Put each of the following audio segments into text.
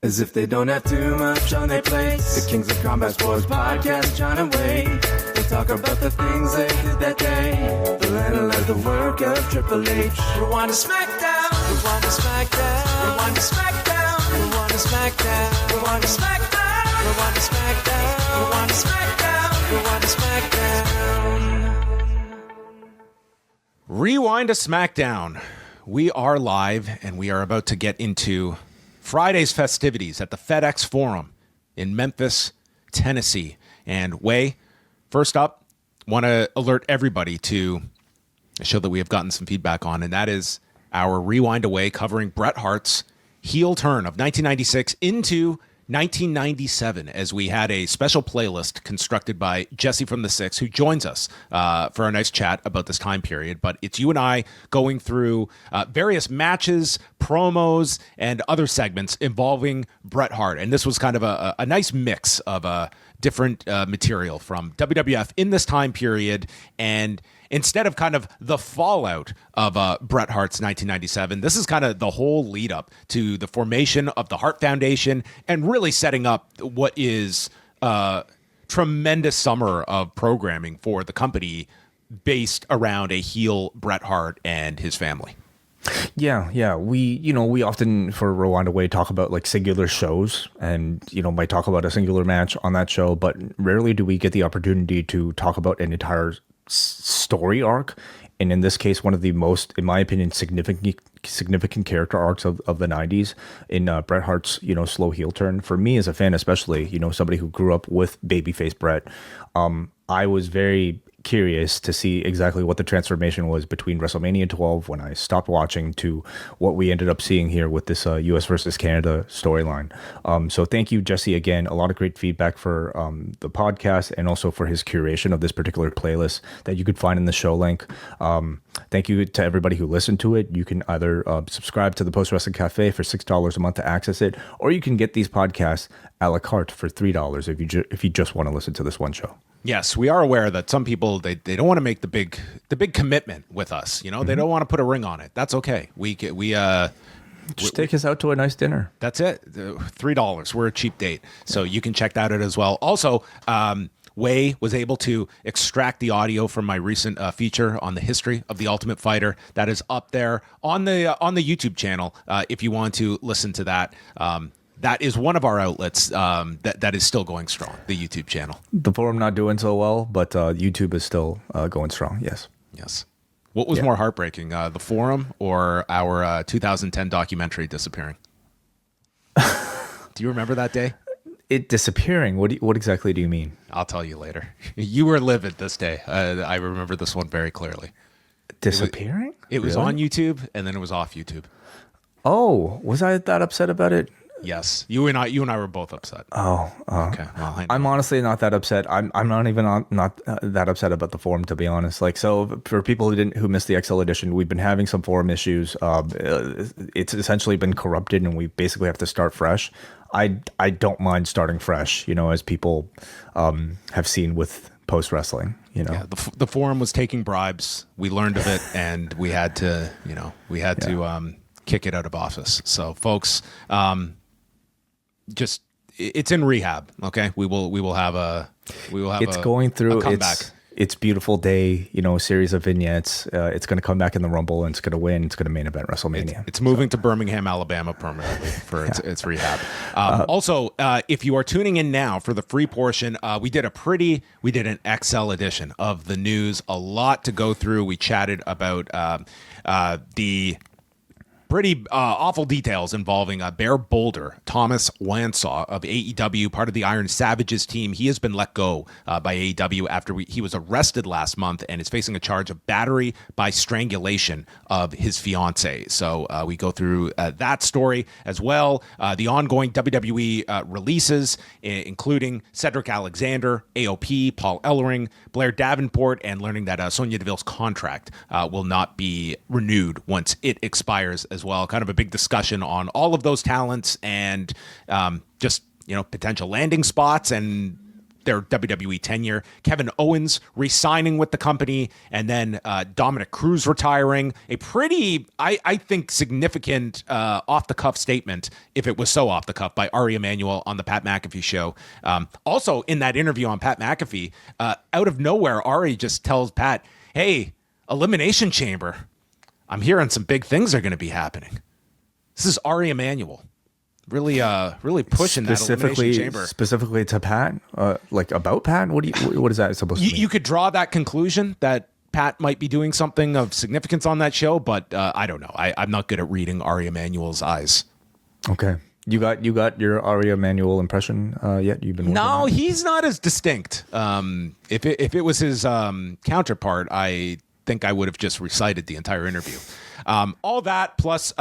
As if they don't have too much on their plates. The Kings of Combat Sports Podcast, John and Wade. They talk about the things they did that day. They'll analyze the work of Triple H. Rewind to SmackDown. Rewind to SmackDown. Rewind to SmackDown. Rewind to SmackDown. Rewind to SmackDown. Rewind to SmackDown. Rewind to SmackDown. Rewind to SmackDown. Rewind to SmackDown. We are live, and we are about to get into Friday's festivities at the FedEx Forum in Memphis, Tennessee. And Wai, first up, want to alert everybody to a show that we have gotten some feedback on, and that is our Rewind Away covering Bret Hart's heel turn of 1996 into 1997, as we had a special playlist constructed by Jesse from the Six, who joins us for a nice chat about this time period. But it's you and I going through various matches, promos, and other segments involving Bret Hart. And this was kind of a nice mix of different material from WWF in this time period. And instead of kind of the fallout of Bret Hart's 1997, this is kind of the whole lead up to the formation of the Hart Foundation and really setting up what is a tremendous summer of programming for the company based around a heel Bret Hart and his family. Yeah. We often for Rewind Away talk about like singular shows and, might talk about a singular match on that show, but rarely do we get the opportunity to talk about an entire story arc, and in this case one of the most, in my opinion, significant character arcs of the 90s in Bret Hart's slow heel turn. For me as a fan, especially somebody who grew up with babyface Bret, I was very curious to see exactly what the transformation was between WrestleMania 12, when I stopped watching, to what we ended up seeing here with this US versus Canada storyline. So thank you, Jesse, again. A lot of great feedback for the podcast and also for his curation of this particular playlist that you could find in the show link. Thank you to everybody who listened to it. You can either subscribe to the Post Wrestling Cafe for $6 a month to access it, or you can get these podcasts a la carte for $3 if you just want to listen to this one show. Yes, we are aware that some people, they don't want to make the big commitment with us. They don't want to put a ring on it. That's okay. We just take us out to a nice dinner. That's it. $3. We're a cheap date, so you can check that out as well. Also, Wai was able to extract the audio from my recent feature on the history of the Ultimate Fighter. That is up there on the YouTube channel. If you want to listen to that. That is one of our outlets that is still going strong, the YouTube channel. The forum not doing so well, but YouTube is still going strong, yes. Yes. What was more heartbreaking, the forum or our 2010 documentary disappearing? Do you remember that day? It disappearing? What exactly do you mean? I'll tell you later. You were livid this day. I remember this one very clearly. Disappearing? It was on YouTube, and then it was off YouTube. Oh, was I that upset about it? Yes, you and I were both upset. Oh, okay. Well, I'm honestly not that upset. I'm not even not that upset about the forum, to be honest. Like, so for people who missed the XL edition, we've been having some forum issues. It's essentially been corrupted, and we basically have to start fresh. I don't mind starting fresh, as people have seen with post wrestling. Yeah, the forum was taking bribes. We learned of it, and we had to kick it out of office. So, folks. It's in rehab. Okay, we will have it's going through a comeback. It's beautiful day, series of vignettes. It's going to come back in the Rumble, and it's going to win. It's going to main event WrestleMania. It's moving to Birmingham, Alabama permanently for its rehab. Also, if you are tuning in now for the free portion, we did an XL edition of the news. A lot to go through. We chatted about the pretty awful details involving Bear Boulder, Thomas Wansaw of AEW, part of the Iron Savages team. He has been let go by AEW after he was arrested last month and is facing a charge of battery by strangulation of his fiance. So we go through that story as well. The ongoing WWE releases, including Cedric Alexander, AOP, Paul Ellering, Blair Davenport, and learning that Sonya Deville's contract will not be renewed once it expires as well. Kind of a big discussion on all of those talents and just, potential landing spots and their WWE tenure. Kevin Owens re-signing with the company, and then Dominick Cruz retiring. A pretty, I think, significant off-the-cuff statement, if it was so off-the-cuff, by Ari Emanuel on the Pat McAfee show. Also, in that interview on Pat McAfee, out of nowhere, Ari just tells Pat, hey, Elimination Chamber, I'm hearing some big things are going to be happening. This is Ari Emanuel. Really pushing that Elimination Chamber. Specifically to Pat? Like about Pat? What is that supposed to mean? You could draw that conclusion that Pat might be doing something of significance on that show, but I don't know. I'm not good at reading Ari Emanuel's eyes. Okay. You got your Ari Emanuel impression yet? You've been No, he's not as distinct. If it was his counterpart, I think I would have just recited the entire interview. All that plus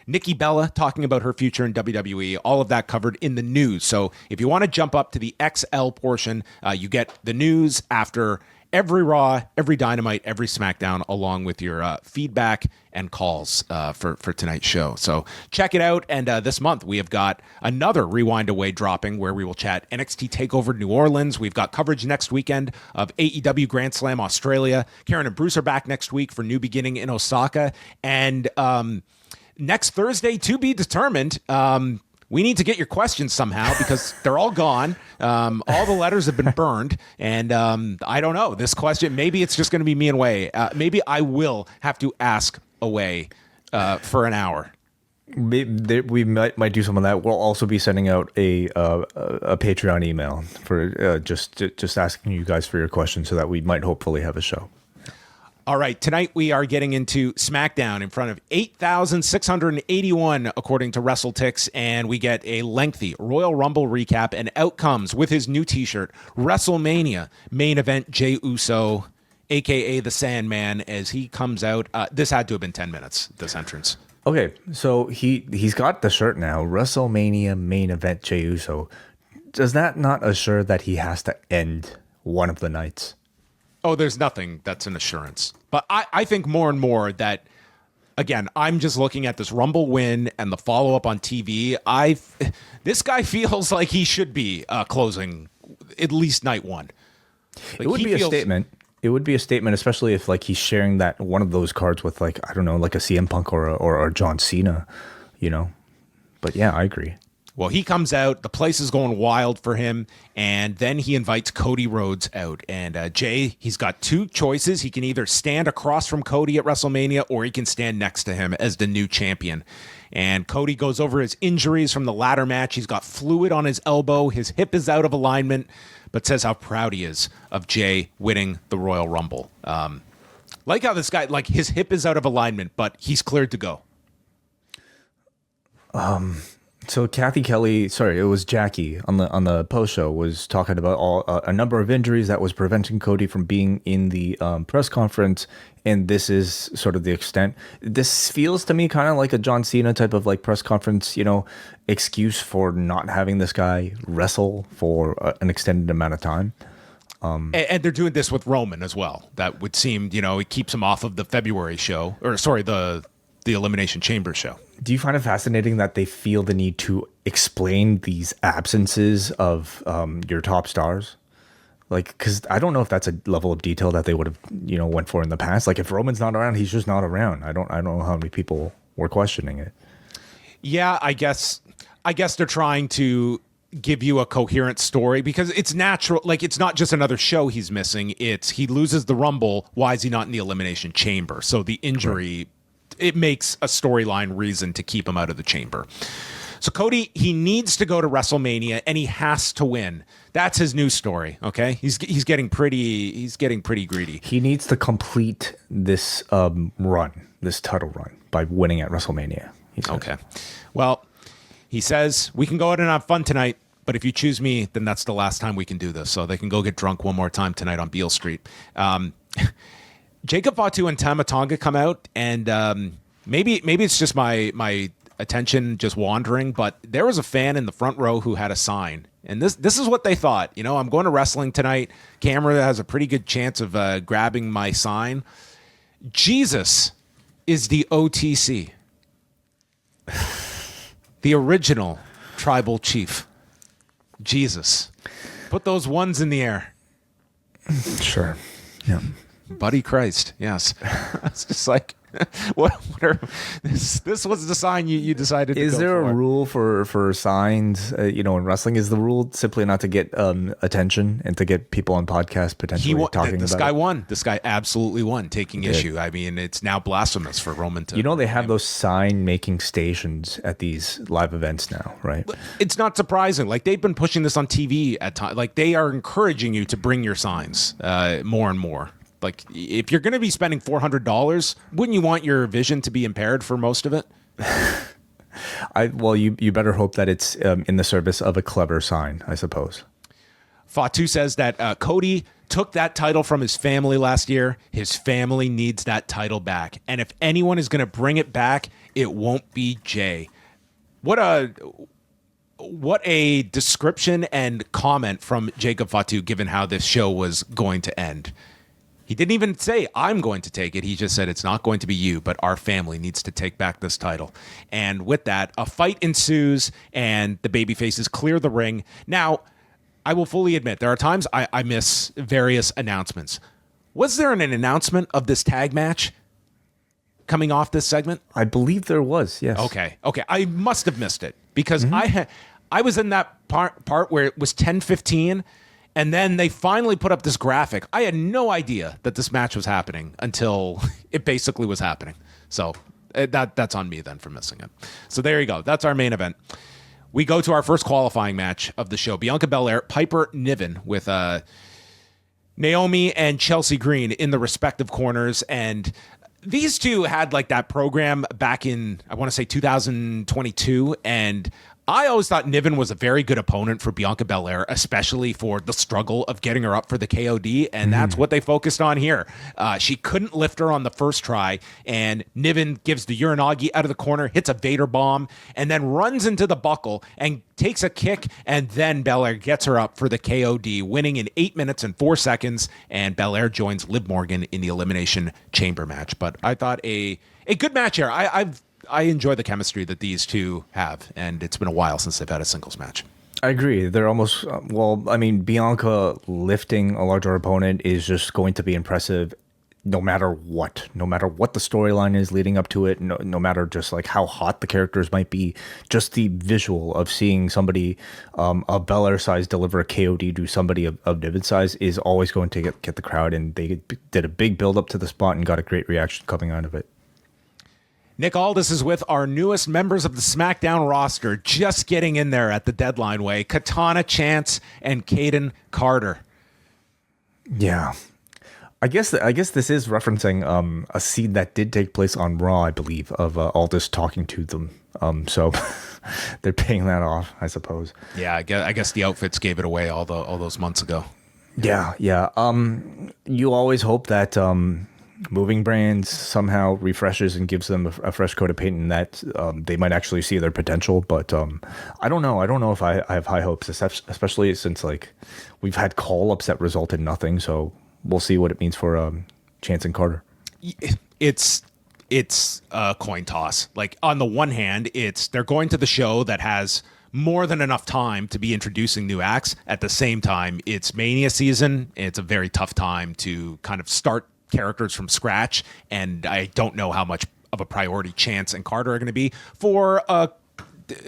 Nikki Bella talking about her future in WWE, all of that covered in the news. So if you want to jump up to the XL portion, you get the news after every Raw, every Dynamite, every SmackDown, along with your feedback and calls for tonight's show. So check it out. And this month, we have got another Rewind Away dropping where we will chat NXT TakeOver New Orleans. We've got coverage next weekend of AEW Grand Slam Australia. Karen and Bruce are back next week for New Beginning in Osaka. And next Thursday, to be determined, we need to get your questions somehow because they're all gone. All the letters have been burned. And I don't know. This question, maybe it's just going to be me and Wai. Maybe I will have to ask Wai for an hour. We might do some of that. We'll also be sending out a Patreon email for just asking you guys for your questions so that we might hopefully have a show. All right, tonight we are getting into SmackDown in front of 8,681 according to WrestleTix, and we get a lengthy Royal Rumble recap and outcomes with his new t-shirt, WrestleMania main event Jey Uso, a.k.a. the Sandman, as he comes out. This had to have been 10 minutes, this entrance. Okay, so he's got the shirt now, WrestleMania main event Jey Uso. Does that not assure that he has to end one of the nights? Oh, there's nothing that's an assurance. But I think more and more that, again, I'm just looking at this Rumble win and the follow-up on TV. This guy feels like he should be closing at least night one. Like, it would be a statement. It would be a statement, especially if like he's sharing that one of those cards with like, I don't know, like a CM Punk or a John Cena, you know. But yeah, I agree. Well, he comes out, the place is going wild for him, and then he invites Cody Rhodes out. And Jey, he's got two choices. He can either stand across from Cody at WrestleMania, or he can stand next to him as the new champion. And Cody goes over his injuries from the ladder match. He's got fluid on his elbow. His hip is out of alignment, but says how proud he is of Jey winning the Royal Rumble. Like how this guy, like his hip is out of alignment, but he's cleared to go. So Kathy Kelly, it was Jackie on the post show was talking about a number of injuries that was preventing Cody from being in the press conference, and this is sort of the extent. This feels to me kind of like a John Cena type of like press conference, you know, excuse for not having this guy wrestle for an extended amount of time. And they're doing this with Roman as well. That would seem, you know, it keeps him off of the February show, the Elimination Chamber show. Do you find it fascinating that they feel the need to explain these absences of your top stars? Like, because I don't know if that's a level of detail that they would have, you know, went for in the past. Like, if Roman's not around, he's just not around. I don't know how many people were questioning it. Yeah, I guess they're trying to give you a coherent story because it's natural. Like, it's not just another show he's missing. It's he loses the Rumble. Why is he not in the Elimination Chamber? So the injury. Right. It makes a storyline reason to keep him out of the chamber. So Cody, he needs to go to WrestleMania and he has to win. That's his news story. Okay, he's getting pretty greedy. He needs to complete this this title run by winning at WrestleMania. Okay. Well, he says we can go out and have fun tonight, but if you choose me, then that's the last time we can do this. So they can go get drunk one more time tonight on Beale Street. Jacob Fatu and Tama Tonga come out, and maybe it's just my attention just wandering, but there was a fan in the front row who had a sign, and this is what they thought. You know, I'm going to wrestling tonight. Camera has a pretty good chance of grabbing my sign. Jesus is the OTC, the original tribal chief. Jesus. Put those ones in the air. Sure. Yeah. Buddy Christ. Yes. It's just like, what are this was the sign you decided to Is go there for. a rule for signs, in wrestling? Is the rule simply not to get attention and to get people on podcasts potentially talking this about guy it? won. This guy absolutely won, taking issue. I mean, it's now blasphemous for Roman to... They have those sign-making stations at these live events now, right? It's not surprising. Like, they've been pushing this on TV at times. Like, they are encouraging you to bring your signs more and more. Like, if you're going to be spending $400, wouldn't you want your vision to be impaired for most of it? You better hope that it's in the service of a clever sign, I suppose. Fatu says that Cody took that title from his family last year. His family needs that title back. And if anyone is going to bring it back, it won't be Jey. What a description and comment from Jacob Fatu, given how this show was going to end. He didn't even say, I'm going to take it. He just said, it's not going to be you, but our family needs to take back this title. And with that, a fight ensues, and the babyfaces clear the ring. Now, I will fully admit, there are times I miss various announcements. Was there an announcement of this tag match coming off this segment? I believe there was, yes. Okay. I must have missed it, because I was in that part where it was 10:15, and then they finally put up this graphic. I had no idea that this match was happening until it basically was happening. So that's on me then for missing it. So there you go. That's our main event. We go to our first qualifying match of the show. Bianca Belair, Piper Niven with Naomi and Chelsea Green in the respective corners. And these two had like that program back in, I want to say 2022. And I always thought Niven was a very good opponent for Bianca Belair, especially for the struggle of getting her up for the KOD, and that's what they focused on here. She couldn't lift her on the first try, and Niven gives the Uranagi out of the corner, hits a Vader bomb, and then runs into the buckle and takes a kick, and then Belair gets her up for the KOD, winning in 8 minutes and 4 seconds, and Belair joins Liv Morgan in the Elimination Chamber match. But I thought a good match here. I enjoy the chemistry that these two have, and it's been a while since they've had a singles match. I agree. They're almost, Bianca lifting a larger opponent is just going to be impressive no matter what. No matter what the storyline is leading up to it, no matter just like how hot the characters might be, just the visual of seeing somebody of Belair size deliver a KOD to somebody of Niven size is always going to get the crowd, and they did a big build up to the spot and got a great reaction coming out of it. Nick Aldis is with our newest members of the SmackDown roster, just getting in there at the deadline way. Katana Chance and Caden Carter. Yeah. I guess this is referencing a scene that did take place on Raw, I believe, of Aldis talking to them. So they're paying that off, I suppose. Yeah, I guess the outfits gave it away all those months ago. Yeah. You always hope that moving brands somehow refreshes and gives them a fresh coat of paint, and that they might actually see their potential. But I don't know. I don't know if I have high hopes, especially since like we've had call-ups that result in nothing. So we'll see what it means for Chance and Carter. It's a coin toss. Like, on the one hand, they're going to the show that has more than enough time to be introducing new acts. At the same time, it's Mania season. It's a very tough time to kind of start characters from scratch, and I don't know how much of a priority Chance and Carter are going to be for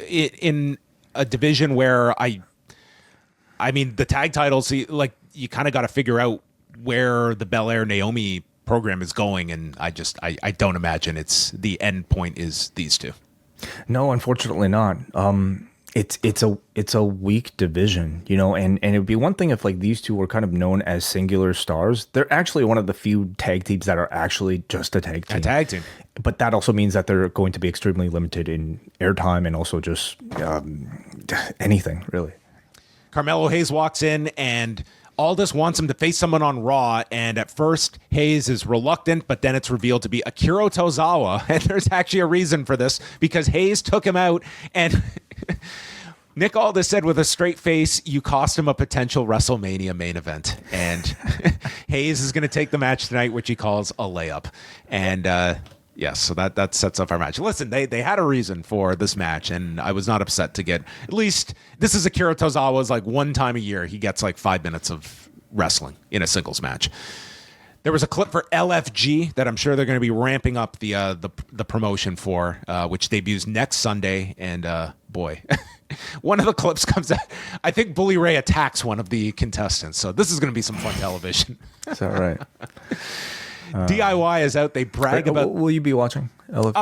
in a division where I mean the tag titles, like, you kind of got to figure out where the Belair Naomi program is going, and I don't imagine it's the end point is these two. No, unfortunately not. It's a weak division, and it would be one thing if like these two were kind of known as singular stars. They're actually one of the few tag teams that are actually just a tag team. A tag team. But that also means that they're going to be extremely limited in airtime and also just anything, really. Carmelo Hayes walks in, and Aldis wants him to face someone on Raw, and at first Hayes is reluctant, but then it's revealed to be Akira Tozawa, and there's actually a reason for this, because Hayes took him out, and Nick Aldis said with a straight face, you cost him a potential WrestleMania main event, and Hayes is going to take the match tonight, which he calls a layup, and Yes, so that sets up our match. Listen, they had a reason for this match, and I was not upset to get, at least, this is Akira Tozawa's like one time a year, he gets like 5 minutes of wrestling in a singles match. There was a clip for LFG that I'm sure they're going to be ramping up the promotion for, which debuts next Sunday. And boy, one of the clips comes out. I think Bully Ray attacks one of the contestants. So this is going to be some fun television. Is that right? DIY is out. They brag about. Will you be watching LFG?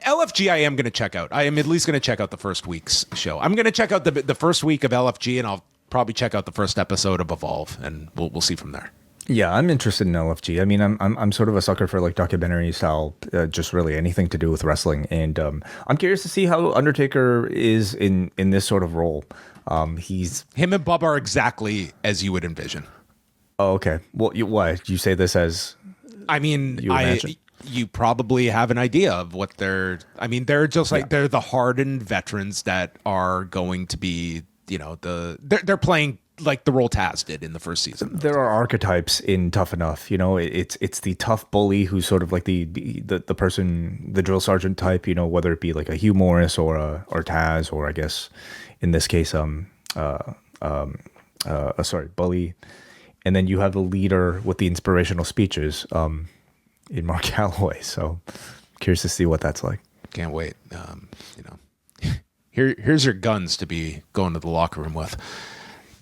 LFG I am going to check out. I am at least going to check out the first week's show. I'm going to check out the first week of LFG, and I'll probably check out the first episode of Evolve, and we'll see from there. Yeah, I'm interested in LFG. I mean, I'm sort of a sucker for like documentary style, just really anything to do with wrestling, and I'm curious to see how Undertaker is in this sort of role. He's him and Bubba are exactly as you would envision. Oh, okay. Well, you say this as? I mean, you probably have an idea of what they're. I mean, they're just like they're the hardened veterans that are going to be. They're playing like the role Taz did in the first season. There are archetypes in Tough Enough. It's the tough bully who's sort of like the person, the drill sergeant type. Whether it be like a Hugh Morris or Taz, or I guess in this case, Bully. And then you have the leader with the inspirational speeches in Mark Calloway. So curious to see what that's like. Can't wait. Here's your guns to be going to the locker room with.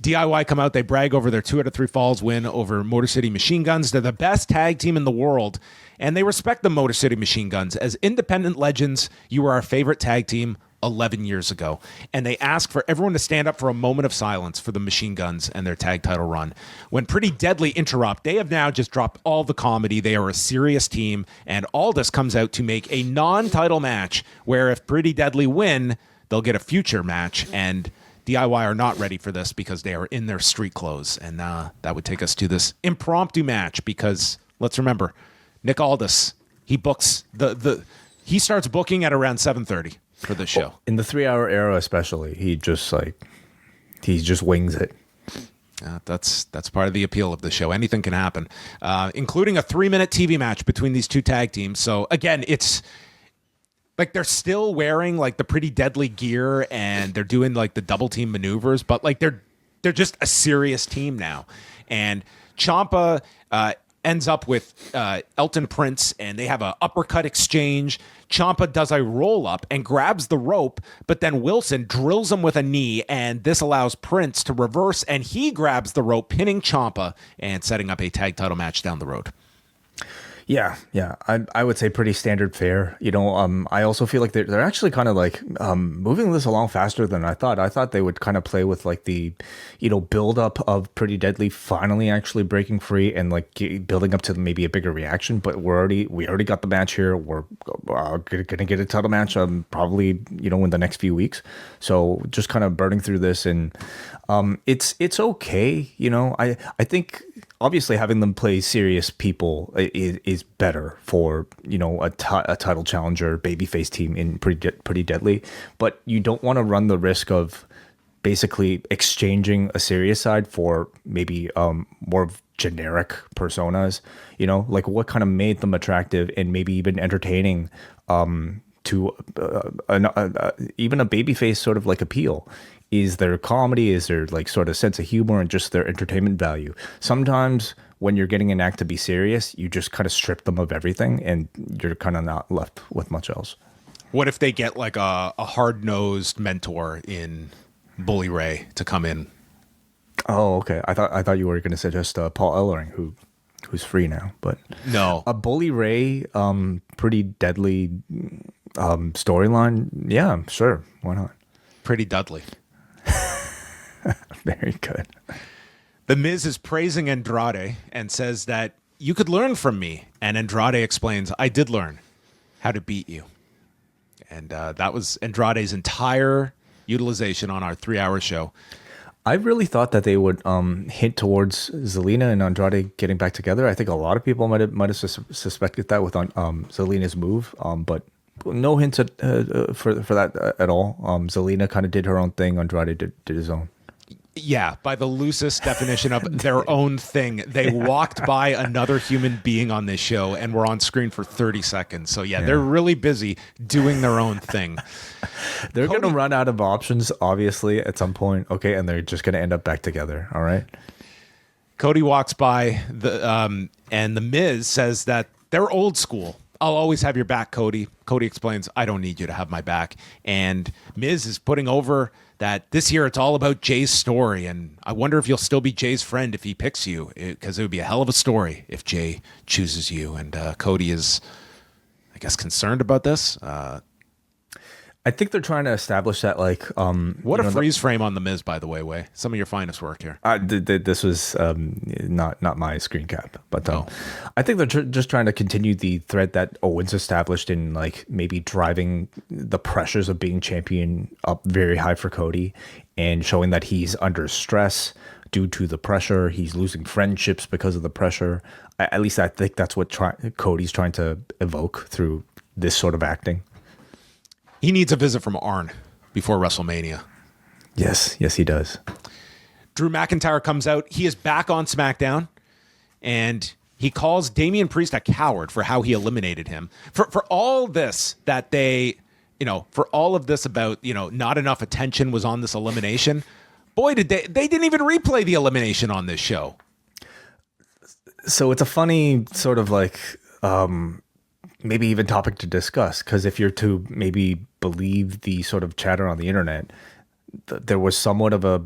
DIY come out. They brag over their 2 out of 3 falls win over Motor City Machine Guns. They're the best tag team in the world, and they respect the Motor City Machine Guns. As independent legends, you were our favorite tag team 11 years ago. And they ask for everyone to stand up for a moment of silence for the Machine Guns and their tag title run. When Pretty Deadly interrupt, they have now just dropped all the comedy. They are a serious team, and Aldous comes out to make a non-title match where if Pretty Deadly win, they'll get a future match, and DIY are not ready for this because they are in their street clothes. And that would take us to this impromptu match because let's remember, Nick Aldis, he books he starts booking at around 7:30 for the show. In the 3-hour era especially, he just wings it. That's part of the appeal of the show. Anything can happen, including a 3-minute TV match between these two tag teams. So again, it's like they're still wearing like the Pretty Deadly gear and they're doing like the double team maneuvers, but like they're just a serious team now. And Ciampa ends up with Elton Prince, and they have an uppercut exchange. Ciampa does a roll up and grabs the rope, but then Wilson drills him with a knee, and this allows Prince to reverse, and he grabs the rope, pinning Ciampa and setting up a tag title match down the road. Yeah. I would say pretty standard fare. I also feel like they're actually kind of like moving this along faster than I thought. I thought they would kind of play with like the, build up of Pretty Deadly finally actually breaking free and like building up to maybe a bigger reaction. But we already got the match here. We're gonna get a title match probably in the next few weeks. So just kind of burning through this, and it's okay. I think. Obviously, having them play serious people is better for a title challenger babyface team in Pretty Deadly, but you don't want to run the risk of basically exchanging a serious side for maybe more of generic personas. Like what kind of made them attractive and maybe even entertaining to even a babyface sort of like appeal. Is their comedy, is their like sort of sense of humor, and just their entertainment value. Sometimes when you're getting an act to be serious, you just kind of strip them of everything and you're kind of not left with much else. What if they get like a hard-nosed mentor in Bully Ray to come in? Oh, okay. I thought you were going to suggest Paul Ellering, who's free now, but no. A Bully Ray, Pretty Deadly storyline. Yeah, sure. Why not? Pretty Dudley. Very good. The Miz is praising Andrade and says that you could learn from me. And Andrade explains, I did learn how to beat you. And that was Andrade's entire utilization on our 3-hour show. I really thought that they would hint towards Zelina and Andrade getting back together. I think a lot of people might have suspected that with Zelina's move, but no hints for that at all. Zelina kind of did her own thing. Andrade did his own. Yeah, by the loosest definition of their own thing. They walked by another human being on this show and were on screen for 30 seconds. So, yeah. They're really busy doing their own thing. They're going to run out of options, obviously, at some point. Okay, and they're just going to end up back together. All right? Cody walks by, and The Miz says that they're old school. I'll always have your back, Cody. Cody explains, I don't need you to have my back. And Miz is putting over that this year it's all about Jey's story, and I wonder if you'll still be Jey's friend if he picks you, because it would be a hell of a story if Jey chooses you. And Cody is, I guess, concerned about this. I think they're trying to establish that, like, what a freeze frame on The Miz, by the way. Some of your finest work here. This was not my screen cap, but I think they're just trying to continue the thread that Owens established in, like, maybe driving the pressures of being champion up very high for Cody and showing that he's under stress due to the pressure. He's losing friendships because of the pressure. At least I think that's what Cody's trying to evoke through this sort of acting. He needs a visit from Arn before WrestleMania. Yes, he does. Drew McIntyre comes out. He is back on SmackDown, and he calls Damian Priest a coward for how he eliminated him. For all this that for all of this about, not enough attention was on this elimination. Boy, they didn't even replay the elimination on this show. So it's a funny sort of like, maybe even topic to discuss, because if you're to maybe believe the sort of chatter on the internet, there was somewhat of a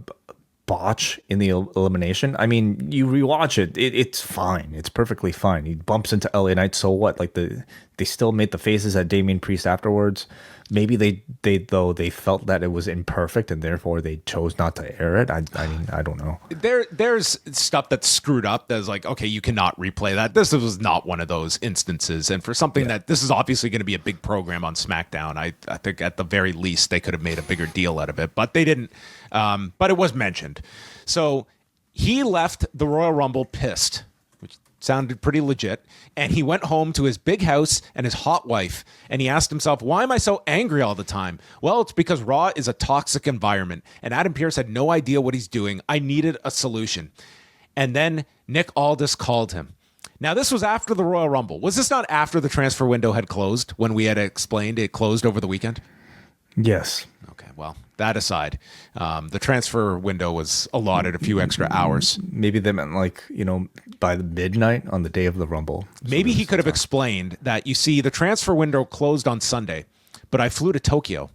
botch in the elimination. I mean, you rewatch it, it's fine. It's perfectly fine. He bumps into LA Knight, so what? Like they still made the faces at Damian Priest afterwards. Maybe they felt that it was imperfect and therefore they chose not to air it. I mean, I don't know. There's stuff that's screwed up that's like, okay, you cannot replay that. This was not one of those instances. And for something that this is obviously going to be a big program on SmackDown, I think at the very least they could have made a bigger deal out of it, but they didn't. But it was mentioned. So he left the Royal Rumble pissed, which sounded pretty legit. And he went home to his big house and his hot wife. And he asked himself, why am I so angry all the time? Well, it's because Raw is a toxic environment. And Adam Pearce had no idea what he's doing. I needed a solution. And then Nick Aldis called him. Now, this was after the Royal Rumble. Was this not after the transfer window had closed when we had explained it closed over the weekend? Yes. Okay, well, that aside, the transfer window was allotted a few extra hours. Maybe they meant by the midnight on the day of the Rumble. Maybe he could have explained that, you see, the transfer window closed on Sunday, but I flew to Tokyo,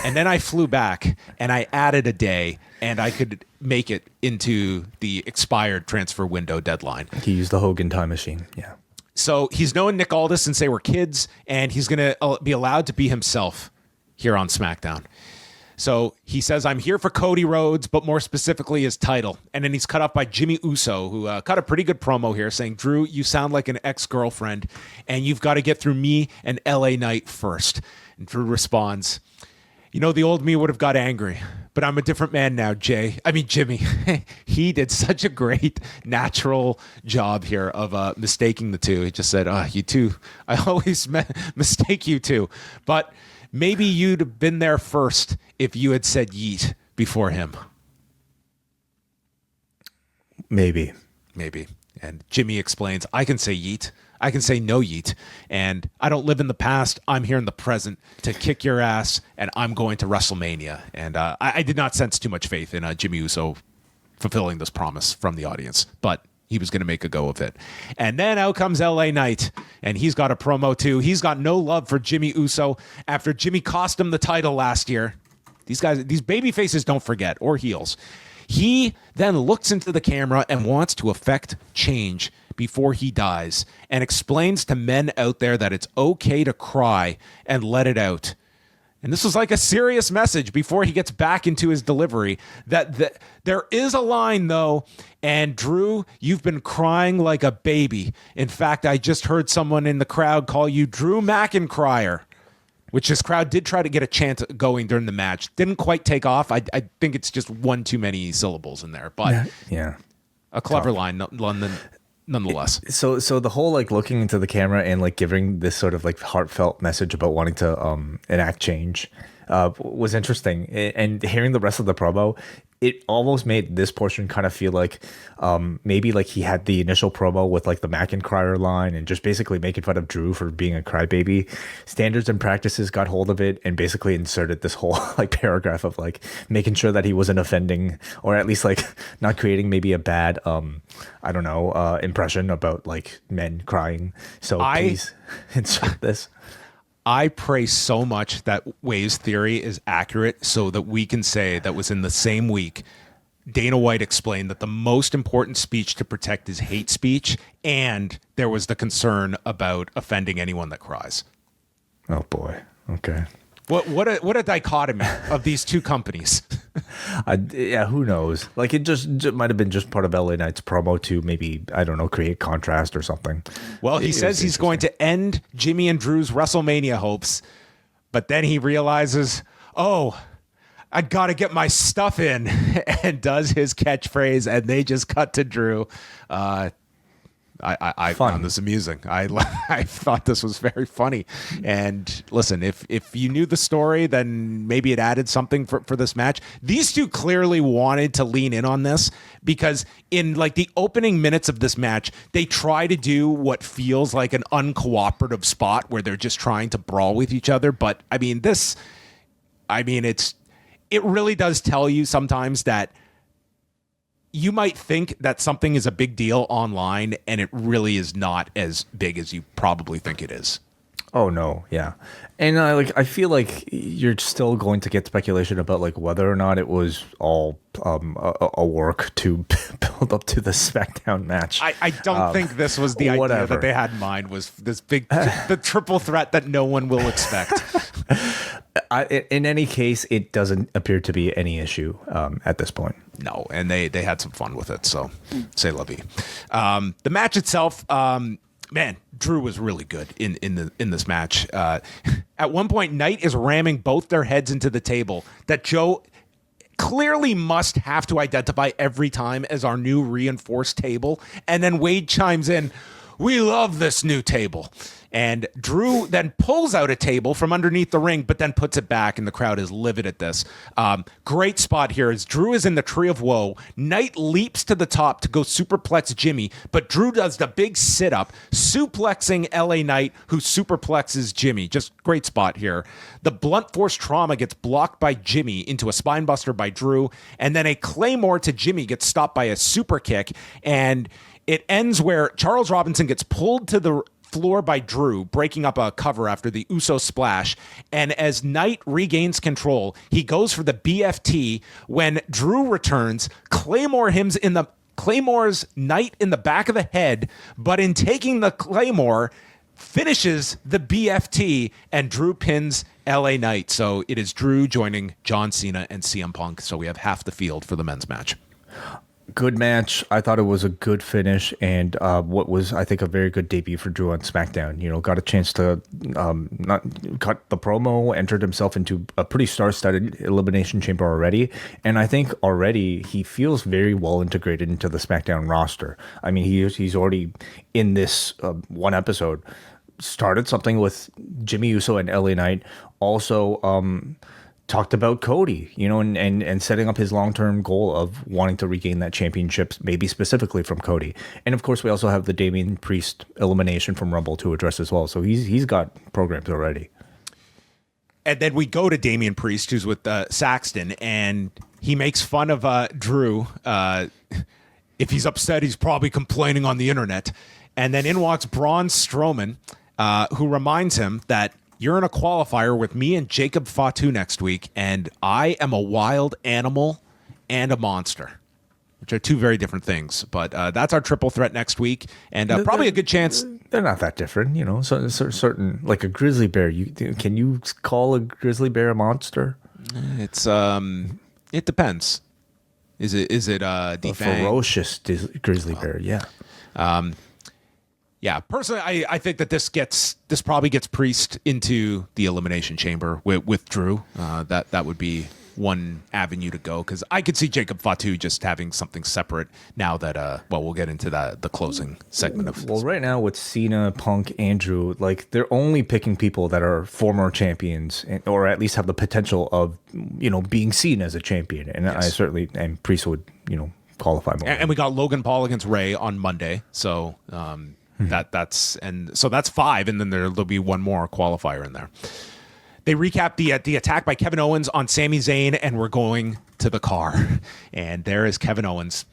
and then I flew back, and I added a day, and I could make it into the expired transfer window deadline. He used the Hogan time machine, yeah. So he's known Nick Aldis since they were kids, and he's going to be allowed to be himself here on SmackDown. So he says, I'm here for Cody Rhodes, but more specifically his title. And then he's cut off by Jimmy Uso, who cut a pretty good promo here saying, Drew, you sound like an ex-girlfriend, and you've got to get through me and LA Knight first. And Drew responds, the old me would have got angry, but I'm a different man now, Jimmy. He did such a great natural job here of mistaking the two. He just said, you two, I always mistake you two. But maybe you'd have been there first if you had said yeet before him. Maybe. And Jimmy explains, I can say yeet. I can say no yeet. And I don't live in the past. I'm here in the present to kick your ass, and I'm going to WrestleMania. And I did not sense too much faith in Jimmy Uso fulfilling this promise from the audience, but he was going to make a go of it. And then out comes LA Knight, and he's got a promo too. He's got no love for Jimmy Uso after Jimmy cost him the title last year. These baby faces don't forget, or heels. He then looks into the camera and wants to effect change before he dies, and explains to men out there that it's okay to cry and let it out. And this was like a serious message before he gets back into his delivery, that there is a line, though, and Drew, you've been crying like a baby. In fact, I just heard someone in the crowd call you Drew McIntyre, which this crowd did try to get a chant going during the match. Didn't quite take off. I think it's just one too many syllables in there, but yeah, a clever line nonetheless. So the whole looking into the camera and giving this sort of heartfelt message about wanting to enact change was interesting. And hearing the rest of the promo, it almost made this portion kind of feel like maybe like he had the initial promo with like the McIntyre line and just basically making fun of Drew for being a crybaby. Standards and practices got hold of it and basically inserted this whole like paragraph of like making sure that he wasn't offending, or at least like not creating maybe a bad I don't know impression about like men crying. So please insert this. I pray so much that Wai's theory is accurate so that we can say that was in the same week Dana White explained that the most important speech to protect is hate speech, and there was the concern about offending anyone that cries. Oh boy. Okay. What a dichotomy of these two companies. Yeah, who knows? Like it just might have been just part of LA Knight's promo to maybe, I don't know, create contrast or something. Well, he says he's going to end Jimmy and Drew's WrestleMania hopes, but then he realizes, oh, I got to get my stuff in, and does his catchphrase, and they just cut to Drew. I found this amusing. I thought this was very funny. And listen, if you knew the story, then maybe it added something for this match. These two clearly wanted to lean in on this because in like the opening minutes of this match, they try to do what feels like an uncooperative spot where they're just trying to brawl with each other. But I mean, it really does tell you sometimes that you might think that something is a big deal online, and it really is not as big as you probably think it is. Oh no, yeah, and I feel like you're still going to get speculation about like whether or not it was all a work to build up to the SmackDown match. I don't think this was the idea that they had in mind. Was this the triple threat that no one will expect. In any case, it doesn't appear to be any issue at this point. No, and they had some fun with it, so say la vie. The match itself, man, Drew was really good in this match. At one point, Knight is ramming both their heads into the table that Joe clearly must have to identify every time as our new reinforced table. And then Wade chimes in, "We love this new table." And Drew then pulls out a table from underneath the ring, but then puts it back, and the crowd is livid at this. Great spot here as Drew is in the Tree of Woe. Knight leaps to the top to go superplex Jimmy, but Drew does the big sit-up, suplexing LA Knight, who superplexes Jimmy. Just great spot here. The blunt force trauma gets blocked by Jimmy into a spinebuster by Drew, and then a Claymore to Jimmy gets stopped by a super kick, and it ends where Charles Robinson gets pulled to the floor by Drew, breaking up a cover after the Uso splash. And as Knight regains control, he goes for the BFT. When Drew returns, Claymores Knight in the back of the head, but in taking the Claymore, finishes the BFT, and Drew pins LA Knight. So it is Drew joining John Cena and CM Punk. So we have half the field for the men's match. Good match. I thought it was a good finish, and what was, I think, a very good debut for Drew on SmackDown. You know, got a chance to not cut the promo, entered himself into a pretty star-studded elimination chamber already, and I think already he feels very well integrated into the SmackDown roster. I mean, he's already in this one episode started something with Jimmy Uso and LA Knight. Also, talked about Cody, you know, and setting up his long-term goal of wanting to regain that championship, maybe specifically from Cody. And of course, we also have the Damian Priest elimination from Rumble to address as well. So he's got programs already. And then we go to Damian Priest, who's with Saxton, and he makes fun of Drew. If he's upset, he's probably complaining on the internet. And then in walks Braun Strowman, who reminds him that you're in a qualifier with me and Jacob Fatu next week, and I am a wild animal and a monster, which are two very different things. But that's our triple threat next week, and probably a good chance. They're not that different, you know. So certain, like a grizzly bear. Can you call a grizzly bear a monster? It's it depends. Is it a ferocious grizzly bear? Yeah. Yeah, personally, I think that this probably gets Priest into the Elimination Chamber with Drew. That would be one avenue to go, because I could see Jacob Fatu just having something separate now that we'll get into the closing segment of Well, right now with Cena, Punk, Andrew, like they're only picking people that are former champions or at least have the potential of, being seen as a champion. And I certainly, and Priest would, qualify more. And we got Logan Paul against Ray on Monday. So that's 5, and then there'll be one more qualifier in there. They recap the attack by Kevin Owens on Sami Zayn, and we're going to the car. And there is Kevin Owens,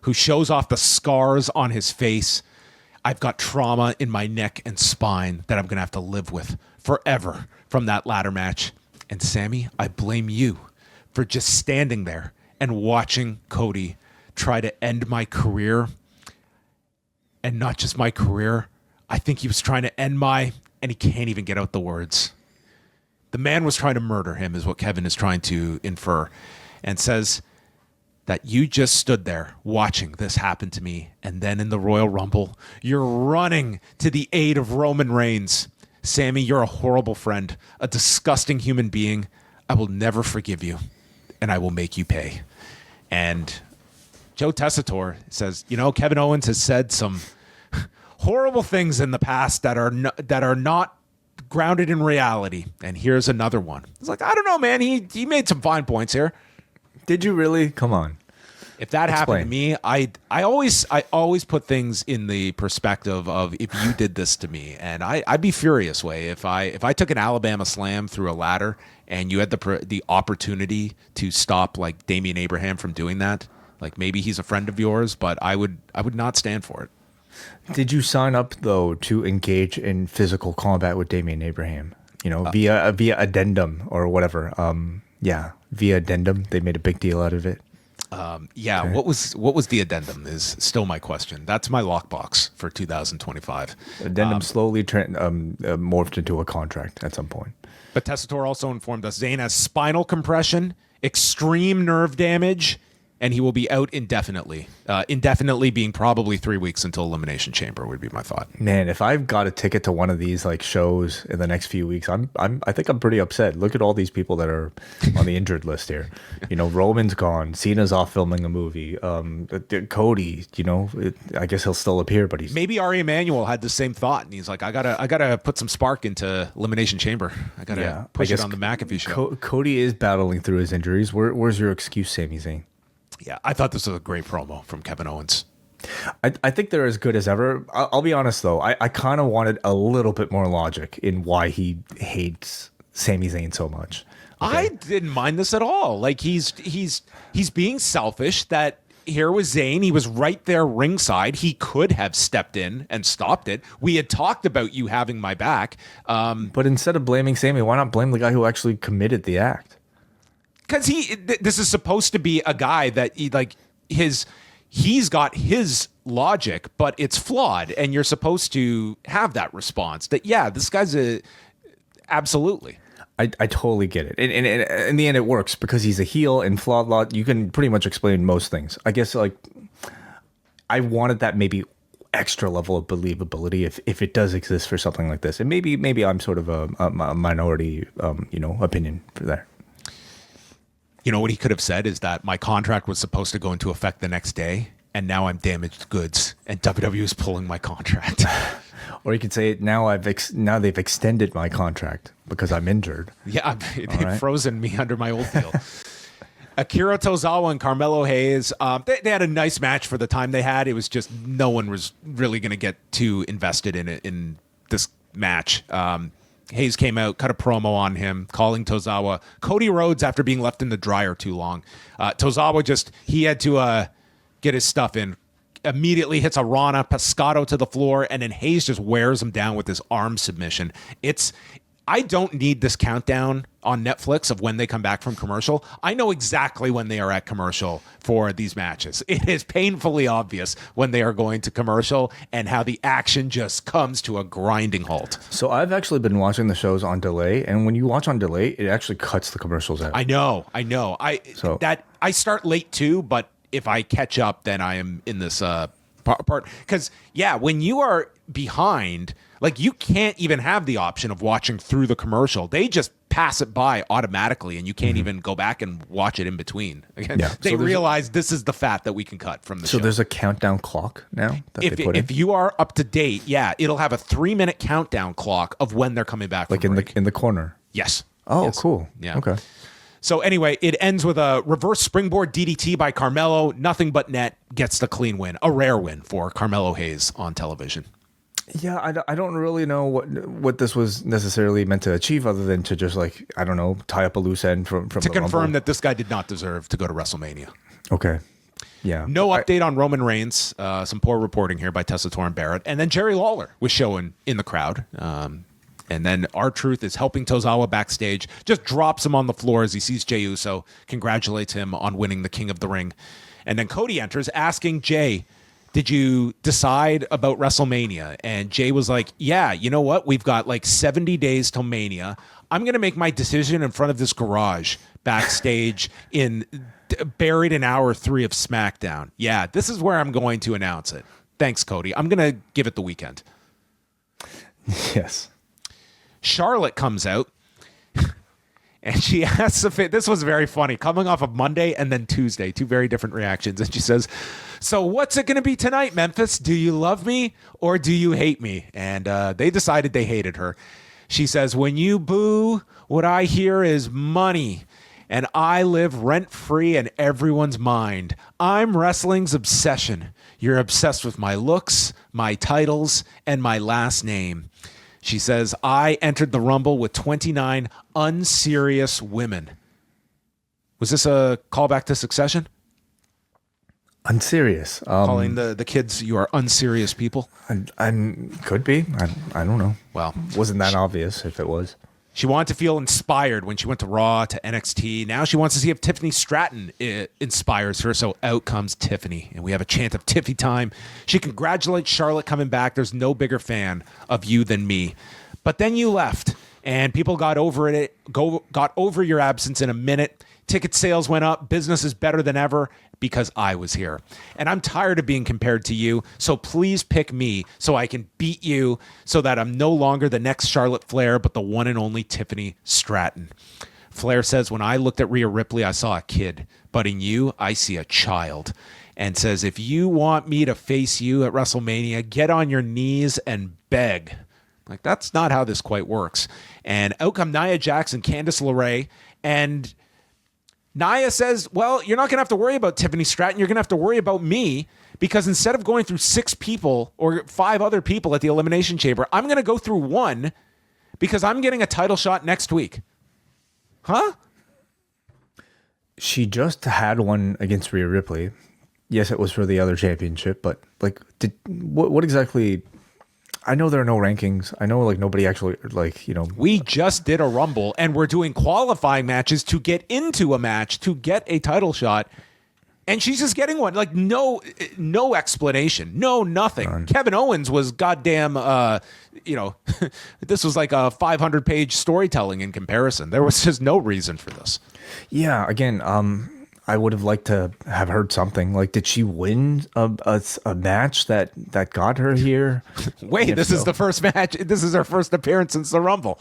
who shows off the scars on his face. I've got trauma in my neck and spine that I'm going to have to live with forever from that ladder match. And Sami, I blame you for just standing there and watching Cody try to end my career. And not just my career. I think he was trying to end and he can't even get out the words. The man was trying to murder him, is what Kevin is trying to infer, and says that you just stood there watching this happen to me, and then in the Royal Rumble, you're running to the aid of Roman Reigns. Sami, you're a horrible friend, a disgusting human being. I will never forgive you, and I will make you pay. And Joe Tessitore says, Kevin Owens has said some horrible things in the past that are not grounded in reality, and here's another one. It's like, I don't know, man. He made some fine points here. Did you really? Come on. If that happened to me, I always put things in the perspective of if you did this to me, and I'd be furious. Way if I took an Alabama slam through a ladder, and you had the opportunity to stop like Damian Abraham from doing that, like maybe he's a friend of yours, but I would not stand for it. Did you sign up though to engage in physical combat with Damian Abraham? Via addendum or whatever. Via addendum. They made a big deal out of it. Okay. What was the addendum is still my question. That's my lockbox for 2025. Addendum slowly morphed into a contract at some point. But Tessitore also informed us Zayn has spinal compression, extreme nerve damage, and he will be out indefinitely. Indefinitely being probably 3 weeks until Elimination Chamber would be my thought. Man, if I've got a ticket to one of these like shows in the next few weeks, I think I'm pretty upset. Look at all these people that are on the injured list here. Roman's gone. Cena's off filming a movie. Cody, I guess he'll still appear, but maybe Ari Emanuel had the same thought, and he's like, I gotta put some spark into Elimination Chamber. I gotta push it on the McAfee show. Cody is battling through his injuries. Where's your excuse, Sami Zayn? Yeah, I thought this was a great promo from Kevin Owens. I think they're as good as ever. I'll be honest, though. I kind of wanted a little bit more logic in why he hates Sami Zayn so much. Okay? I didn't mind this at all. Like, he's being selfish that here was Zayn. He was right there ringside. He could have stepped in and stopped it. We had talked about you having my back. But instead of blaming Sami, why not blame the guy who actually committed the act? Because this is supposed to be a guy that he's got his logic, but it's flawed, and you're supposed to have that response. That this guy's absolutely. I totally get it, and in the end, it works because he's a heel and flawed. You can pretty much explain most things. I guess I wanted that maybe extra level of believability if it does exist for something like this, and maybe I'm sort of a minority opinion for that. What he could have said is that my contract was supposed to go into effect the next day, and now I'm damaged goods, and WWE is pulling my contract. Or you could say now they've extended my contract because I'm injured. Yeah, they've frozen me under my old deal. Akira Tozawa and Carmelo Hayes, they had a nice match for the time they had. It was just no one was really going to get too invested in this match. Hayes came out, cut a promo on him, calling Tozawa Cody Rhodes after being left in the dryer too long. Tozawa he had to get his stuff in. Immediately hits a Rana Pescado to the floor, and then Hayes just wears him down with his arm submission. I don't need this countdown on Netflix of when they come back from commercial. I know exactly when they are at commercial for these matches. It is painfully obvious when they are going to commercial and how the action just comes to a grinding halt. So I've actually been watching the shows on delay, and when you watch on delay, it actually cuts the commercials out. I know. I start late too, but if I catch up, then I am in this part. Because, yeah, when you are behind, like, you can't even have the option of watching through the commercial. They just pass it by automatically, and you can't even go back and watch it in between. Again, they realize this is the fat that we can cut from the show. So there's a countdown clock now that they put if you are up to date, it'll have a 3-minute countdown clock of when they're coming back. Like in the corner. Yes. Oh, yes. Cool. Yeah. Okay. So anyway, it ends with a reverse springboard DDT by Carmelo. Nothing but net gets the clean win, a rare win for Carmelo Hayes on television. Yeah, I don't really know what this was necessarily meant to achieve, other than to just, like, I don't know, tie up a loose end from to confirm that this guy did not deserve to go to WrestleMania. Okay. Yeah. No update on Roman Reigns. Some poor reporting here by Tessa Torren Barrett. And then Jerry Lawler was showing in the crowd. And then R-Truth is helping Tozawa backstage, just drops him on the floor as he sees Jey Uso, congratulates him on winning the King of the Ring. And then Cody enters asking Jey, did you decide about WrestleMania? And Jey was like, yeah, you know what? We've got like 70 days till Mania. I'm going to make my decision in front of this garage backstage buried in hour 3 of SmackDown. Yeah, this is where I'm going to announce it. Thanks, Cody. I'm going to give it the weekend. Yes. Charlotte comes out and she asks if this was very funny, coming off of Monday and then Tuesday, 2 very different reactions. And she says, so what's it going to be tonight, Memphis? Do you love me or do you hate me? And they decided they hated her. She says, when you boo, what I hear is money. And I live rent-free in everyone's mind. I'm wrestling's obsession. You're obsessed with my looks, my titles, and my last name. She says, I entered the Rumble with 29 unserious women. Was this a callback to Succession? Unserious. Calling the kids, you are unserious people? Could be. I don't know. Well, wasn't that obvious if it was. She wanted to feel inspired when she went to Raw, to NXT. Now she wants to see if Tiffany Stratton inspires her. So out comes Tiffany. And we have a chant of Tiffy time. She congratulates Charlotte coming back. There's no bigger fan of you than me. But then you left. And people got over your absence in a minute. Ticket sales went up. Business is better than ever because I was here. And I'm tired of being compared to you. So please pick me so I can beat you so that I'm no longer the next Charlotte Flair, but the one and only Tiffany Stratton. Flair says, when I looked at Rhea Ripley, I saw a kid. But in you, I see a child. And says, if you want me to face you at WrestleMania, get on your knees and beg. Like, that's not how this quite works. And out come Nia Jax and Candice LeRae. And Nia says, well, you're not going to have to worry about Tiffany Stratton. You're going to have to worry about me, because instead of going through 6 people or 5 other people at the Elimination Chamber, I'm going to go through 1 because I'm getting a title shot next week. Huh? She just had one against Rhea Ripley. Yes, it was for the other championship, but like, what exactly? I know there are no rankings. I know, like, nobody actually, like, you know. We just did a Rumble, and we're doing qualifying matches to get into a match to get a title shot, and she's just getting one. Like, no explanation, nothing. None. Kevin Owens was goddamn, this was like a 500-page storytelling in comparison. There was just no reason for this. Yeah, again, I would have liked to have heard something. Like, did she win a match that got her here? Wait, this is the first match. This is her first appearance since the Rumble.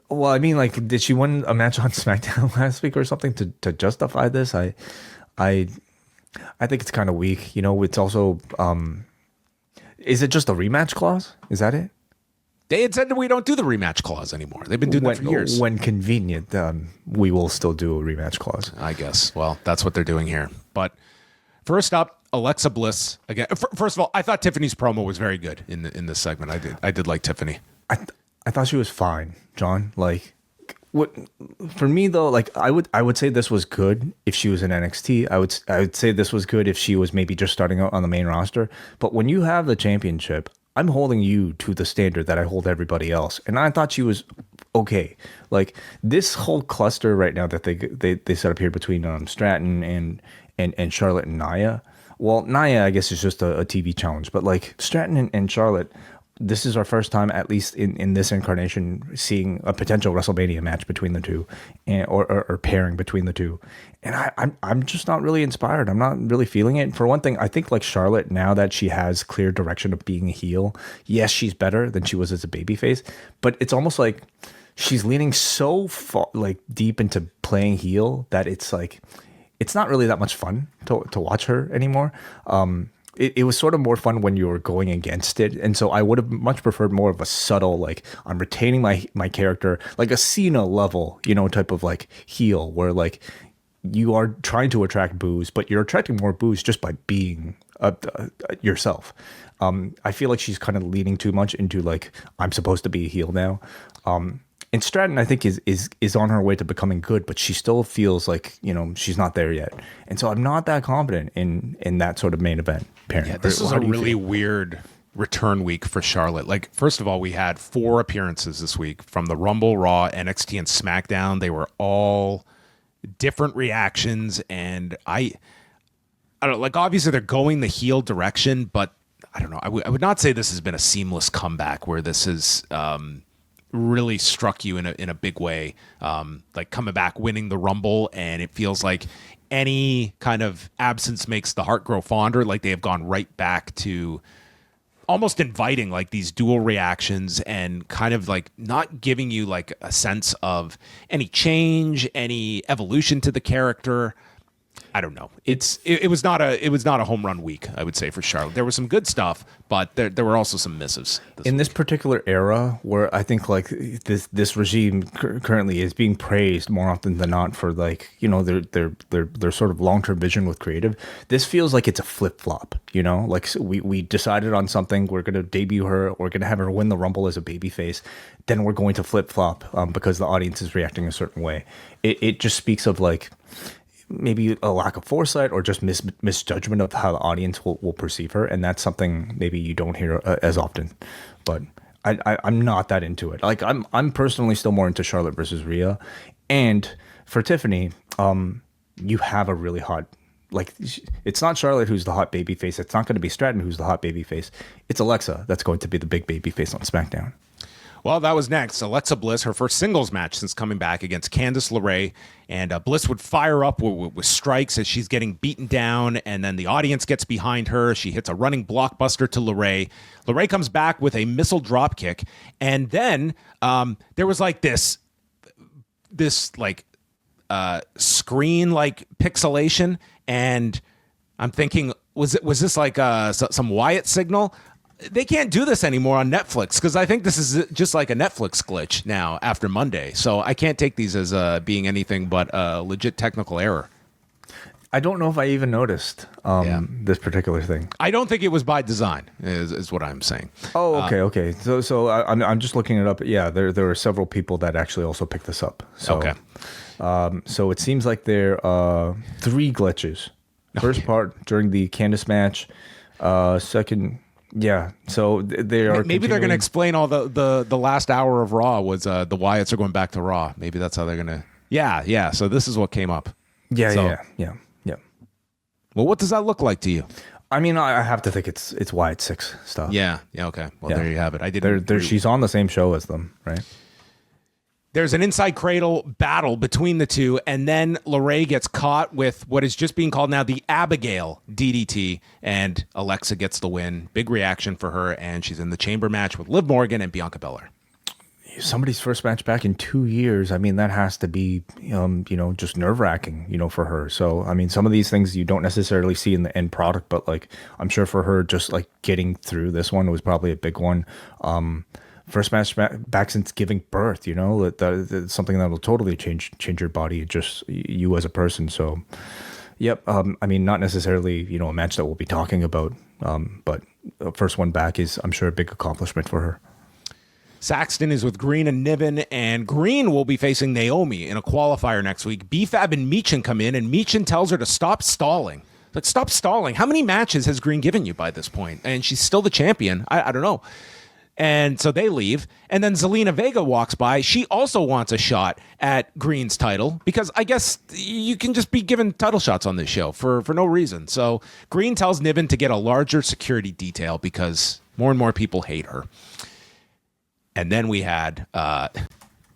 Well, I mean, like, did she win a match on SmackDown last week or something to justify this? I think it's kind of weak. You know, it's also, is it just a rematch clause? Is that it? They had said that we don't do the rematch clause anymore. They've been doing that for years. When convenient, we will still do a rematch clause. I guess. Well, that's what they're doing here. But first up, Alexa Bliss again. First of all, I thought Tiffany's promo was very good in this segment. I did like Tiffany. I thought she was fine, John. Like, what for me though? Like, I would say this was good if she was in NXT. I would say this was good if she was maybe just starting out on the main roster. But when you have the championship, I'm holding you to the standard that I hold everybody else. And I thought she was okay. Like, this whole cluster right now that they set up here between Stratton and Charlotte and Nia. Well, Nia, I guess, is just a TV challenge. But, like, Stratton and Charlotte this is our first time, at least in this incarnation, seeing a potential WrestleMania match between the two, or pairing between the two. And I'm just not really inspired. I'm not really feeling it. For one thing, I think like Charlotte, now that she has clear direction of being a heel, yes, she's better than she was as a babyface, but it's almost like she's leaning so far, like deep into playing heel, that it's like it's not really that much fun to watch her anymore. It was sort of more fun when you were going against it. And so I would have much preferred more of a subtle, like, I'm retaining my character, like a Cena level, type of like heel, where like you are trying to attract boos, but you're attracting more boos just by being yourself. I feel like she's kind of leaning too much into like, I'm supposed to be a heel now. And Stratton, I think, is on her way to becoming good, but she still feels like, she's not there yet. And so I'm not that confident in that sort of main event pairing. Yeah, this is a really weird return week for Charlotte. Like, first of all, we had 4 appearances this week from the Rumble, Raw, NXT, and SmackDown. They were all different reactions, and I don't know, like, obviously they're going the heel direction, but I don't know. I would not say this has been a seamless comeback where this is really struck you in a big way, like coming back, winning the Rumble, and it feels like any kind of absence makes the heart grow fonder. Like they have gone right back to almost inviting like these dual reactions and kind of like not giving you like a sense of any change, any evolution to the character. I don't know. It was not a home run week, I would say, for Charlotte. There was some good stuff, but there were also some misses in this particular era, where I think like this regime currently is being praised more often than not for like their sort of long-term vision with creative. This feels like it's a flip-flop. Like we decided on something. We're going to debut her. We're going to have her win the Rumble as a babyface. Then we're going to flip-flop because the audience is reacting a certain way. It just speaks of like maybe a lack of foresight or just misjudgment of how the audience will perceive her, and that's something maybe you don't hear as often. But I'm not that into it. Like I'm personally still more into Charlotte versus Rhea, and for Tiffany, you have a really hot, like, it's not Charlotte who's the hot baby face. It's not going to be Stratton who's the hot baby face. It's Alexa that's going to be the big baby face on SmackDown. Well, that was next. Alexa Bliss, her first singles match since coming back against Candice LeRae. And Bliss would fire up with strikes as she's getting beaten down. And then the audience gets behind her. She hits a running blockbuster to LeRae. LeRae comes back with a missile drop kick. And then there was like this like screen like pixelation. And I'm thinking, was this like some Wyatt signal? They can't do this anymore on Netflix because I think this is just like a Netflix glitch now after Monday. So I can't take these as being anything but a legit technical error. I don't know if I even noticed this particular thing. I don't think it was by design, is what I'm saying. Oh, okay. So I'm just looking it up. Yeah, there are several people that actually also picked this up. So, okay. So it seems like there are 3 glitches. First part during the Candice match. Second. Yeah, so they are. Maybe they're going to explain all the last hour of Raw was the Wyatts are going back to Raw. Maybe that's how they're going to. Yeah. So this is what came up. Yeah. Well, what does that look like to you? I mean, I have to think it's Wyatt 6 stuff. Yeah. Okay. Well, there you have it. I didn't. She's on the same show as them, right? There's an inside cradle battle between the two, and then LeRae gets caught with what is just being called now the Abigail DDT, and Alexa gets the win. Big reaction for her, and she's in the chamber match with Liv Morgan and Bianca Belair. Somebody's first match back in 2 years. I mean, that has to be, just nerve-wracking, for her. So, I mean, some of these things you don't necessarily see in the end product, but like, I'm sure for her, just like getting through this one was probably a big one. First match back since giving birth, that's something that will totally change your body, just you as a person. So, yep. I mean, not necessarily, a match that we'll be talking about, but first one back is, I'm sure, a big accomplishment for her. Saxton is with Green and Niven, and Green will be facing Naomi in a qualifier next week. B-Fab and Meechin come in, and Meechin tells her to stop stalling. Like, stop stalling. How many matches has Green given you by this point? And she's still the champion. I don't know. And so they leave. And then Zelina Vega walks by. She also wants a shot at Green's title because I guess you can just be given title shots on this show for no reason. So Green tells Niven to get a larger security detail because more and more people hate her. And then we had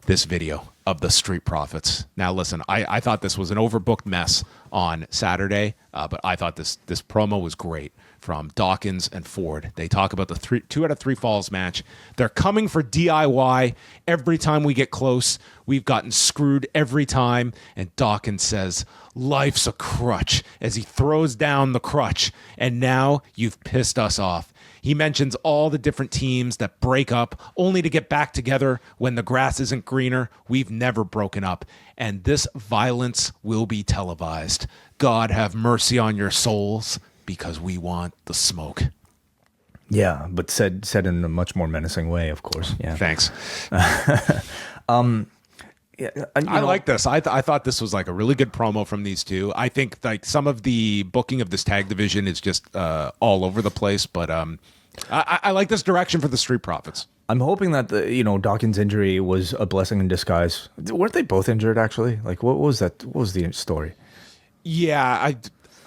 this video of the Street Profits. Now, listen, I thought this was an overbooked mess on Saturday, but I thought this promo was great from Dawkins and Ford. They talk about the 2 out of 3 falls match. They're coming for DIY. Every time we get close, we've gotten screwed every time. And Dawkins says, life's a crutch, as he throws down the crutch. And now you've pissed us off. He mentions all the different teams that break up only to get back together when the grass isn't greener. We've never broken up. And this violence will be televised. God have mercy on your souls because we want the smoke. Yeah, but said in a much more menacing way, of course. Yeah. Thanks. Yeah, I like this. I thought this was like a really good promo from these two. I think like some of the booking of this tag division is just all over the place, but I like this direction for the Street Profits. I'm hoping that Dawkins' injury was a blessing in disguise. Weren't they both injured actually? Like what was that? What was the story? Yeah,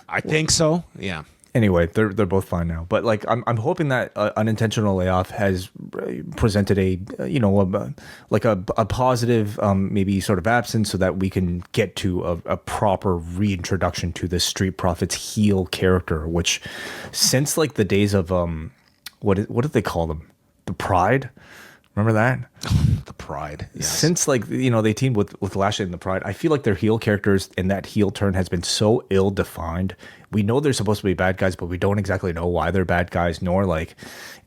I think so. Yeah. Anyway, they're both fine now. But like I'm hoping that unintentional layoff has presented a positive maybe sort of absence so that we can get to a proper reintroduction to the Street Profits heel character, which since like the days of what did they call them? The Pride? Remember that? The Pride. Yes. Since like they teamed with Lashley and the Pride, I feel like their heel characters and that heel turn has been so ill defined. We know they're supposed to be bad guys, but we don't exactly know why they're bad guys, nor like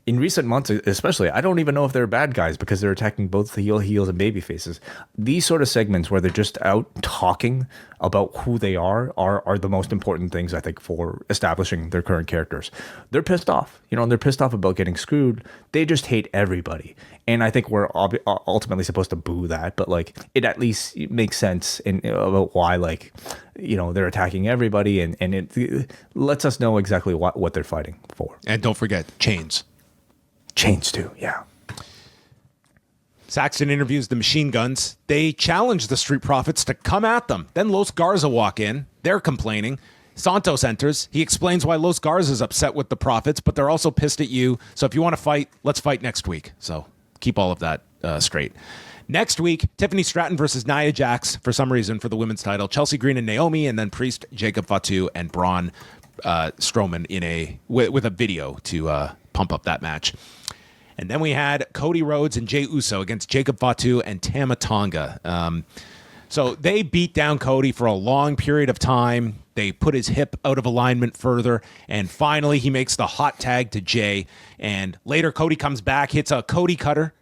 in recent months especially, I don't even know if they're bad guys because they're attacking both the heels and baby faces. These sort of segments where they're just out talking about who they are the most important things, I think, for establishing their current characters. They're pissed off. They're pissed off about getting screwed. They just hate everybody. And I think we're ultimately supposed to boo that, but like it at least makes sense about why they're attacking everybody and it lets us know exactly what they're fighting for. And don't forget chains. Chains too, yeah. Saxton interviews the Machine Guns. They challenge the Street Profits to come at them. Then Los Garza walk in. They're complaining. Santos enters. He explains why Los Garza's upset with the Profits, but they're also pissed at you. So if you want to fight, let's fight next week. So keep all of that straight. Next week, Tiffany Stratton versus Nia Jax for some reason for the women's title. Chelsea Green and Naomi, and then Priest, Jacob Fatu, and Braun Strowman with a video to pump up that match. And then we had Cody Rhodes and Jey Uso against Jacob Fatu and Tama Tonga. So they beat down Cody for a long period of time. They put his hip out of alignment further, and finally he makes the hot tag to Jey. And later Cody comes back, hits a Cody cutter.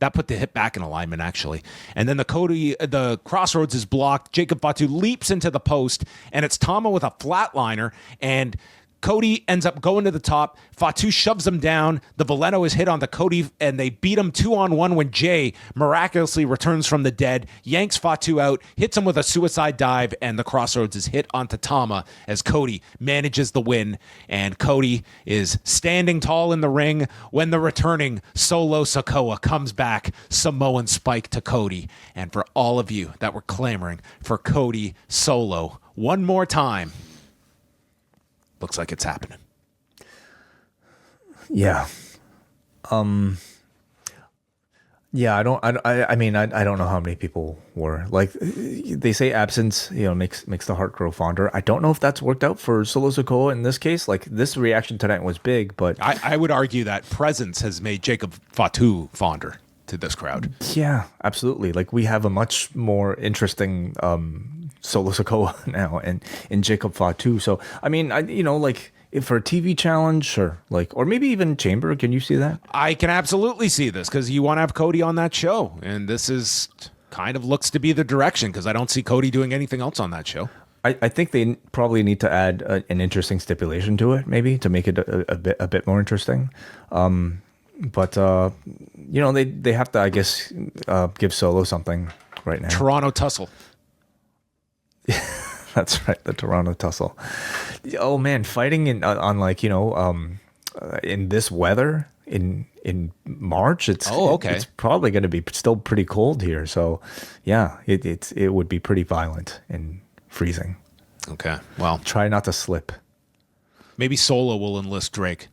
That put the hip back in alignment, actually. And then the crossroads is blocked. Jacob Fatu leaps into the post, and it's Tama with a flatliner, and Cody ends up going to the top. Fatu shoves him down. The Veleno is hit onto Cody, and they beat him 2-on-1 when Jey miraculously returns from the dead, yanks Fatu out, hits him with a suicide dive, and the crossroads is hit onto Tama as Cody manages the win. And Cody is standing tall in the ring when the returning Solo Sikoa comes back, Samoan Spike to Cody. And for all of you that were clamoring for Cody Solo one more time, looks like it's happening. Yeah. Yeah, I don't know how many people were like, they say absence, makes the heart grow fonder. I don't know if that's worked out for Solo Sikoa in this case. Like this reaction tonight was big, but I would argue that presence has made Jacob Fatu fonder to this crowd. Yeah, absolutely. Like we have a much more interesting, Solo Sikoa now and Jacob Fatu. So I mean, if for a TV challenge or maybe even Chamber, can you see that? I can absolutely see this because you want to have Cody on that show, and this is kind of looks to be the direction because I don't see Cody doing anything else on that show. I think they probably need to add an interesting stipulation to it, maybe to make it a bit more interesting. But they have to, I guess, give Solo something right now. Toronto Tussle. That's right, the Toronto Tussle. Oh man, fighting in this weather in in March. Okay. It's probably going to be still pretty cold here. So, yeah, it would be pretty violent and freezing. Okay. Well, try not to slip. Maybe Solo will enlist Drake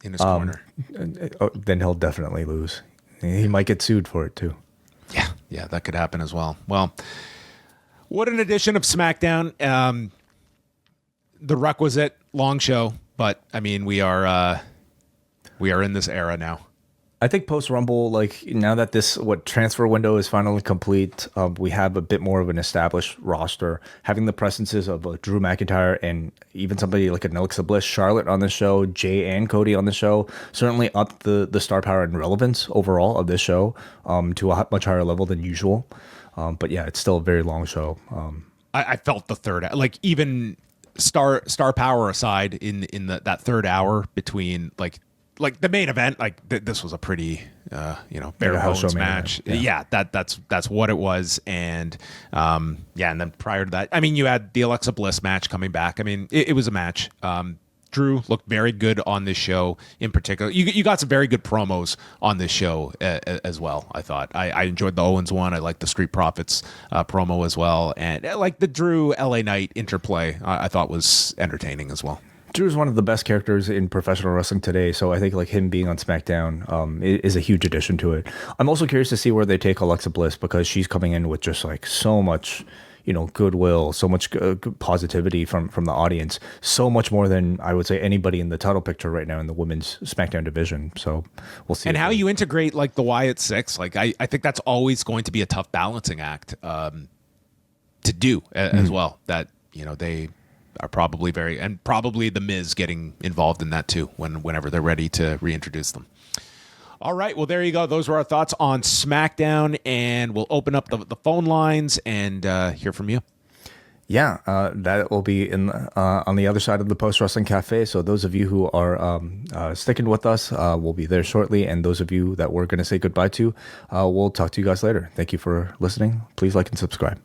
in his corner. Then he'll definitely lose. He might get sued for it too. Yeah, that could happen as well. Well, what an edition of SmackDown. The requisite long show, but I mean, we are in this era now. I think post Rumble, like now that this transfer window is finally complete, we have a bit more of an established roster. Having the presences of Drew McIntyre and even somebody like an Alexa Bliss, Charlotte on the show, Jey and Cody on the show, certainly upped the star power and relevance overall of this show to a much higher level than usual. But yeah, it's still a very long show. I felt the third, like even star power aside, in that third hour between like the main event, like this was a pretty, bare bones match. Yeah, that's what it was. And and then prior to that, I mean, you had the Alexa Bliss match coming back. I mean, it was a match. Drew looked very good on this show in particular. You got some very good promos on this show as well, I thought. I enjoyed the Owens one. I liked the Street Profits promo as well. And like the Drew LA Knight interplay, I thought was entertaining as well. Drew is one of the best characters in professional wrestling today, so I think like him being on SmackDown is a huge addition to it. I'm also curious to see where they take Alexa Bliss, because she's coming in with just like so much, goodwill, so much positivity from the audience, so much more than I would say anybody in the title picture right now in the women's SmackDown division. So we'll see. And how you integrate like the Wyatt Six, like I think that's always going to be a tough balancing act to do as well. That they are probably probably the Miz getting involved in that too whenever they're ready to reintroduce them. All right, well, there you go. Those were our thoughts on SmackDown, and we'll open up the phone lines and hear from you. Yeah, that will be on the other side of the Post Wrestling Cafe. So those of you who are sticking with us will be there shortly, and those of you that we're going to say goodbye to, we'll talk to you guys later. Thank you for listening. Please like and subscribe.